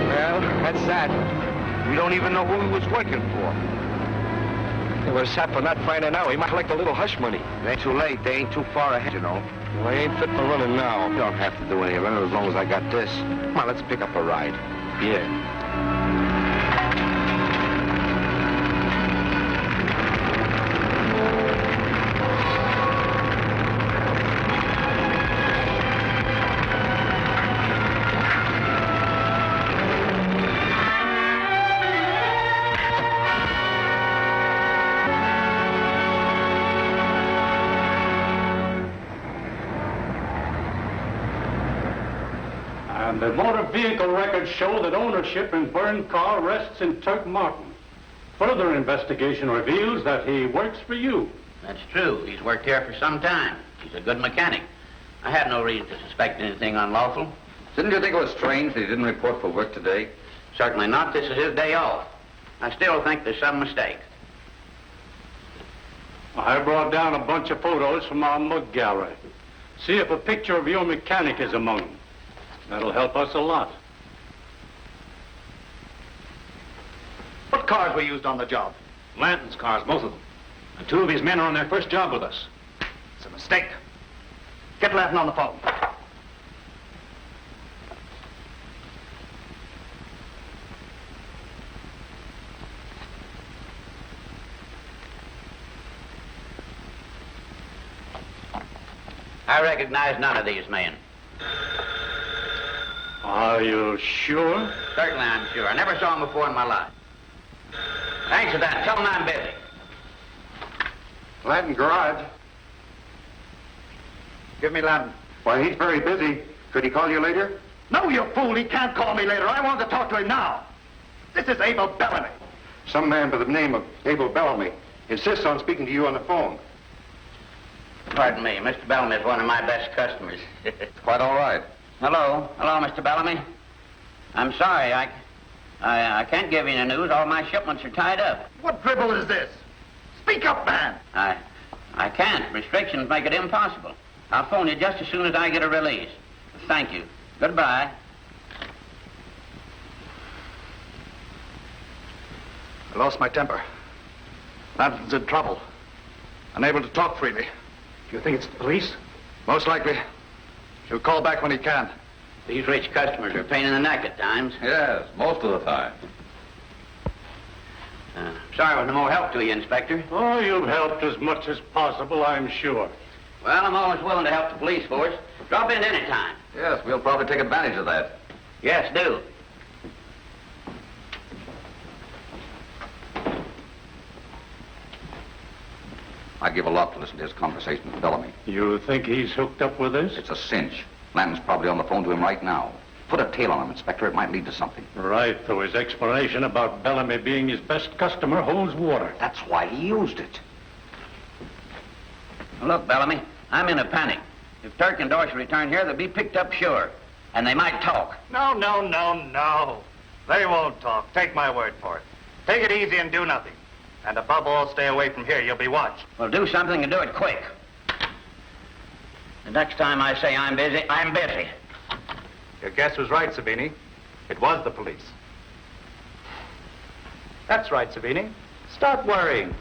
Well, that's that. We don't even know who he was working for. We're sad for not finding out. He might collect a little hush money. It ain't too late. They ain't too far ahead, you know. Well, I ain't fit for running now. You don't have to do any running as long as I got this. Come on, let's pick up a ride. Yeah. And the motor vehicle records show that ownership in Byrne car rests in Turk Martin. Further investigation reveals that he works for you. That's true. He's worked here for some time. He's a good mechanic. I had no reason to suspect anything unlawful. Didn't you think it was strange that he didn't report for work today? Certainly not. This is his day off. I still think there's some mistake. I brought down a bunch of photos from our mug gallery. See if a picture of your mechanic is among them. That'll help us a lot. What cars were used on the job? Lanton's cars, both of them. And two of his men are on their first job with us. It's a mistake. Get Lanton on the phone. I recognize none of these men. Are you sure? Certainly I'm sure. I never saw him before in my life. Thanks for that. Tell him I'm busy. Lanton garage. Give me Lanton. Why, he's very busy. Could he call you later? No, you fool. He can't call me later. I want to talk to him now. This is Abel Bellamy. Some man by the name of Abel Bellamy insists on speaking to you on the phone. Pardon me. Mr. Bellamy is one of my best customers. Quite all right. Hello. Hello, Mr. Bellamy. I'm sorry. I can't give you any news. All my shipments are tied up. What dribble is this? Speak up, man. I can't. Restrictions make it impossible. I'll phone you just as soon as I get a release. Thank you. Goodbye. I lost my temper. Lanton's in trouble. Unable to talk freely. Do you think it's the police? Most likely. He'll call back when he can. These rich customers are a pain in the neck at times. Yes, most of the time. Sorry I was no more help to you, Inspector. Oh, you've helped as much as possible, I'm sure. Well, I'm always willing to help the police force. Drop in any time. Yes, we'll probably take advantage of that. Yes, do. I'd give a lot to listen to his conversation with Bellamy. You think he's hooked up with this? It's a cinch. Lanton's probably on the phone to him right now. Put a tail on him, Inspector. It might lead to something. Right, though his explanation about Bellamy being his best customer holds water. That's why he used it. Look, Bellamy, I'm in a panic. If Turk and Dorsey return here, they'll be picked up sure. And they might talk. No. They won't talk. Take my word for it. Take it easy and do nothing. And above all, stay away from here. You'll be watched. Well, do something and do it quick. The next time I say I'm busy, I'm busy. Your guess was right, Savini. It was the police. That's right, Savini. Stop worrying.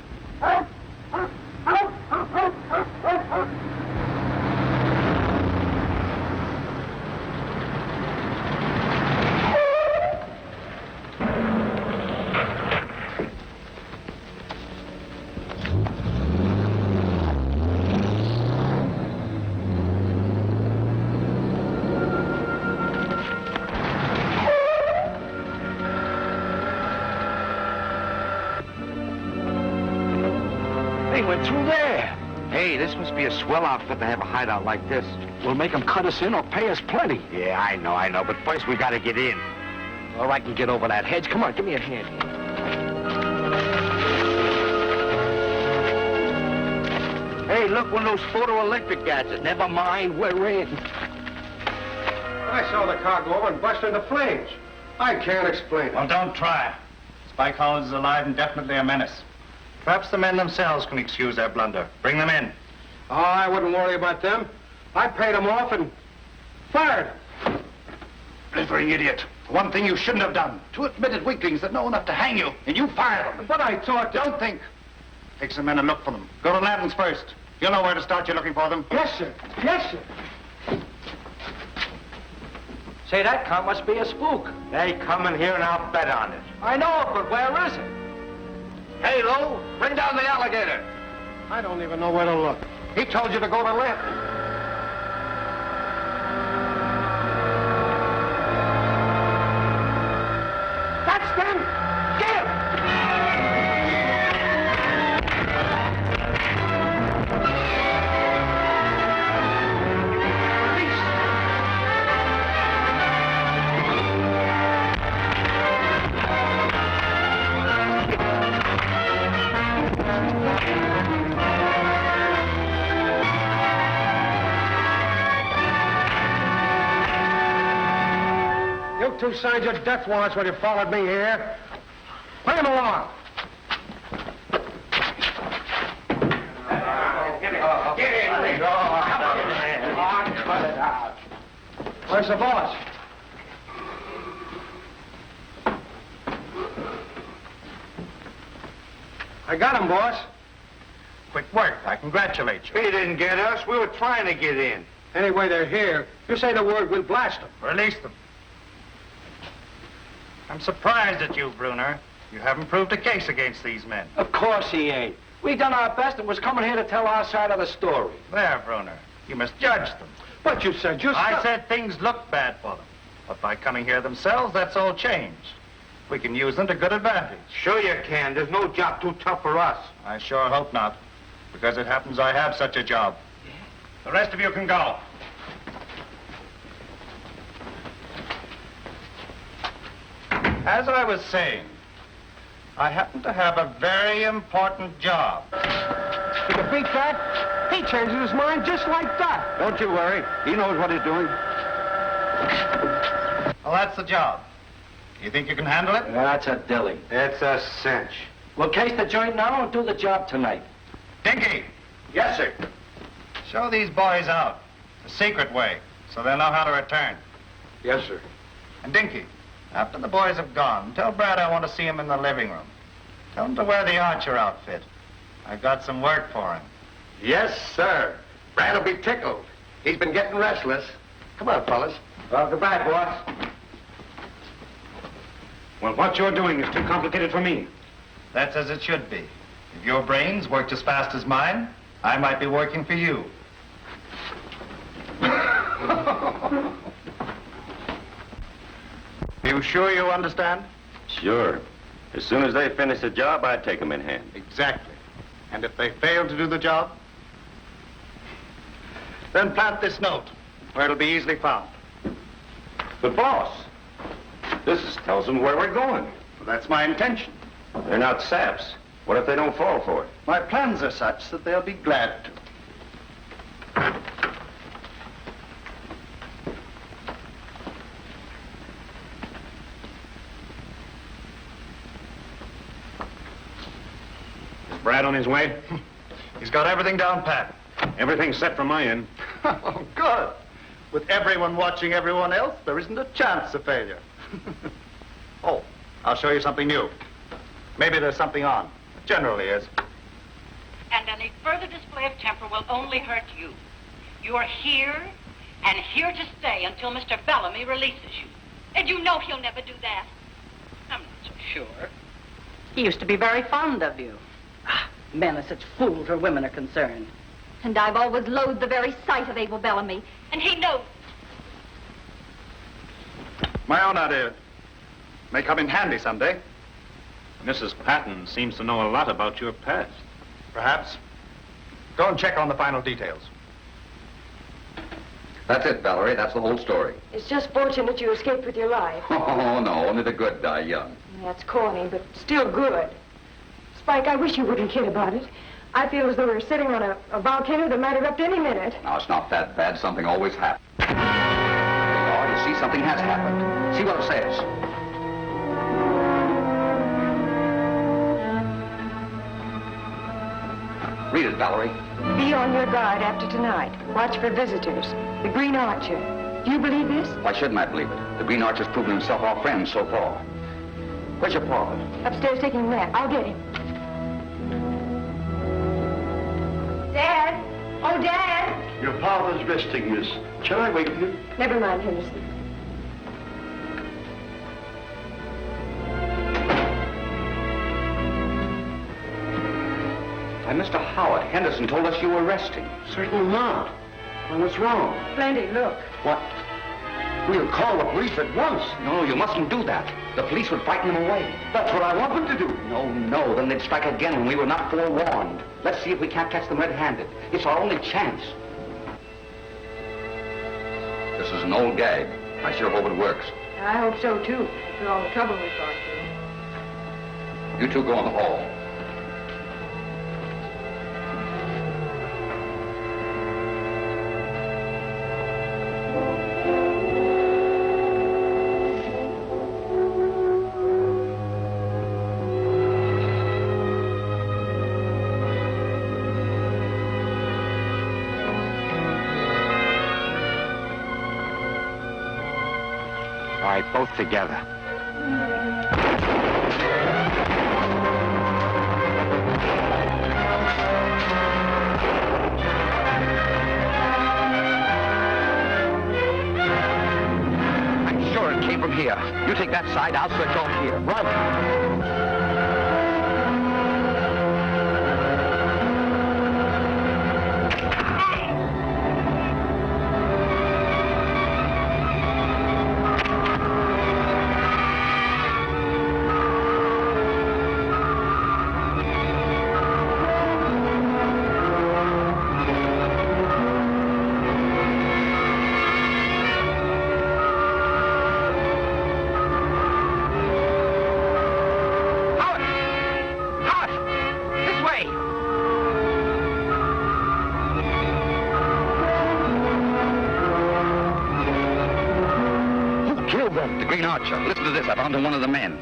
Hey, this must be a swell outfit to have a hideout like this. We'll make them cut us in or pay us plenty. Yeah, I know. But first we gotta get in. Or I can get over that hedge. Come on, give me a hand here. Hey, look, one of those photoelectric gadgets. Never mind, we're in. I saw the car go over and burst into flames. I can't explain it. Well, don't try. Spike Collins is alive and definitely a menace. Perhaps the men themselves can excuse their blunder. Bring them in. Oh, I wouldn't worry about them. I paid them off and fired them. Blithering idiot. One thing you shouldn't have done. Two admitted weaklings that know enough to hang you, and you fired them. But I thought... Don't think. Take some men and look for them. Go to Lanton's first. You'll know where to start. You're looking for them. Yes, sir. Yes, sir. Say, that car must be a spook. They come in here and I'll bet on it. I know, but where is it? Hey, Lou, bring down the alligator. I don't even know where to look. He told you to go to Lanton. That's them! Get him! You two signed your death warrants when you followed me here. Bring him along. Where's the boss? I got him, boss. Quick work. I congratulate you. He didn't get us. We were trying to get in. Anyway, they're here. You say the word, we'll blast them. Release them. I'm surprised at you, Bruner. You haven't proved a case against these men. Of course he ain't. We done our best and was coming here to tell our side of the story. There, Bruner. You must judge them. But you said you... I said things look bad for them. But by coming here themselves, that's all changed. We can use them to good advantage. Sure you can. There's no job too tough for us. I sure hope not. Because it happens I have such a job. The rest of you can go. As I was saying, I happen to have a very important job. You can beat that? He changes his mind just like that. Don't you worry. He knows what he's doing. Well, that's the job. You think you can handle it? That's a dilly. It's a cinch. We'll case the joint now and do the job tonight. Dinky, Yes, sir. show these boys out. The secret way, so they'll know how to return. Yes, sir. And Dinky, after the boys have gone, tell Brad I want to see him in the living room. Tell him to wear the Archer outfit. I've got some work for him. Yes, sir. Brad'll be tickled. He's been getting restless. Come on, fellas. Well, goodbye, boss. Well, what you're doing is too complicated for me. That's as it should be. If your brains worked as fast as mine, I might be working for you. You sure you understand? Sure. As soon as they finish the job, I'd take them in hand. Exactly. And if they fail to do the job, then plant this note where it'll be easily found. But boss, this tells them where we're going. Well, that's my intention. They're not saps. What if they don't fall for it? My plans are such that they'll be glad to. Is Brad on his way? He's got everything down pat. Everything's set from my end. Oh, good. With everyone watching everyone else, there isn't a chance of failure. Oh, I'll show you something new. Maybe there's something on. Generally is. And any further display of temper will only hurt you. You're here, and here to stay until Mr. Bellamy releases you. And you know he'll never do that. I'm not so sure. He used to be very fond of you. Men are such fools where women are concerned. And I've always loathed the very sight of Abel Bellamy. And he knows. My own idea. May come in handy someday. Mrs. Patton seems to know a lot about your past. Perhaps. Go and check on the final details. That's it, Valerie. That's the whole story. It's just fortunate you escaped with your life. Oh, no. Only the good die young. That's corny, but still good. Spike, I wish you wouldn't kid about it. I feel as though we're sitting on a volcano that might erupt any minute. Now, it's not that bad. Something always happens. Oh, you see, something has happened. See what it says. Read it, Valerie. Be on your guard after tonight. Watch for visitors. The Green Archer. Do you believe this? Why shouldn't I believe it? The Green Archer's proven himself our friend so far. Where's your father? Upstairs taking a nap. I'll get him. Dad! Oh, Dad! Your father's resting, miss. Shall I wake you? Never mind, Henderson. Why, Mr. Howard, Henderson told us you were resting. Certainly not. Well, what's wrong? Plenty, look. What? We'll call the police at once. No, you mustn't do that. The police would frighten them away. That's what I want them to do. No, then they'd strike again when we were not forewarned. Let's see if we can't catch them red-handed. It's our only chance. This is an old gag. I sure hope it works. I hope so, too, after all the trouble we've gone through. You two go in the hall. All right, both together. I'm sure it came from here. You take that side, I'll search off here. Right. The Green Archer. Listen to this. I found one of the men.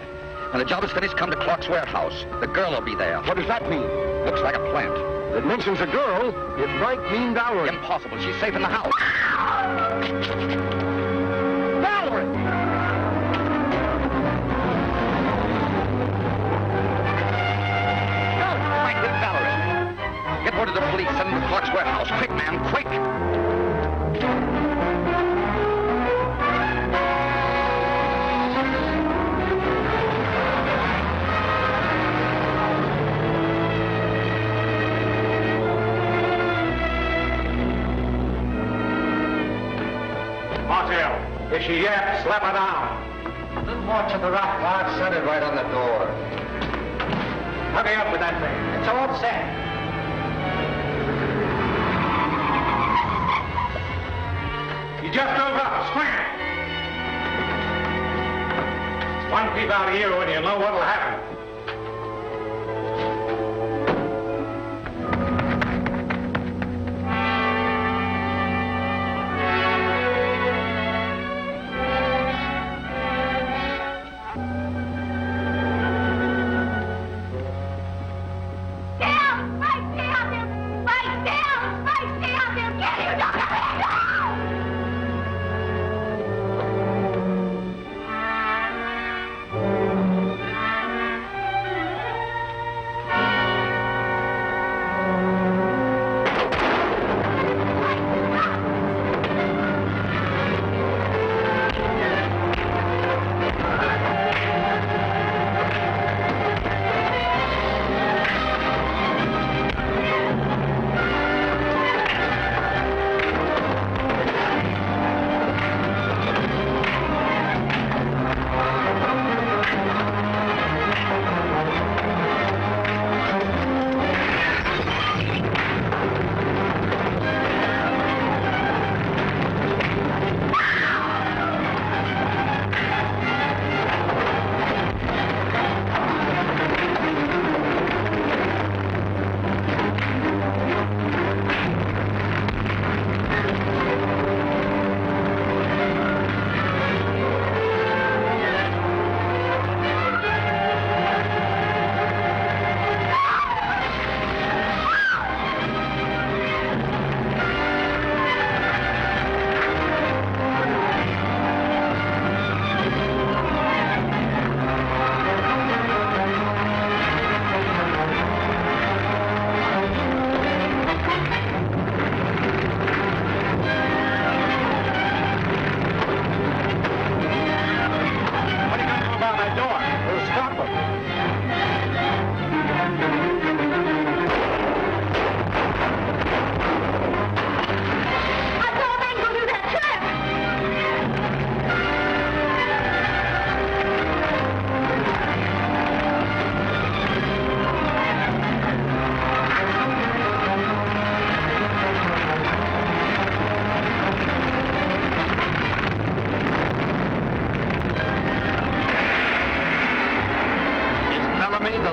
When the job is finished, come to Clark's warehouse. The girl will be there. What does that mean? Looks like a plant. It mentions a girl. It might mean Valerie. Impossible. She's safe in the house. Valerie! Find him, Valerie. Get word to the police. Send them to Clark's warehouse. Quick, man, quick. If she yaps, slap her down. Little more to the rock, Clark. Set it right on the door. Hurry up with that thing. It's all set. You just drove up. Scram! It's one peep out of you and you'll know what'll happen.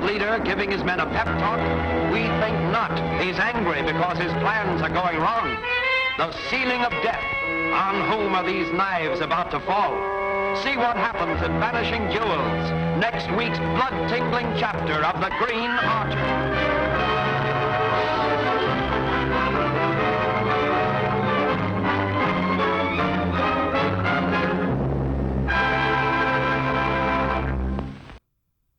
leader giving his men a pep talk? We think not. He's angry because his plans are going wrong. The sealing of death. On whom are these knives about to fall? See what happens in Vanishing Jewels, next week's blood-tingling chapter of The Green Archer.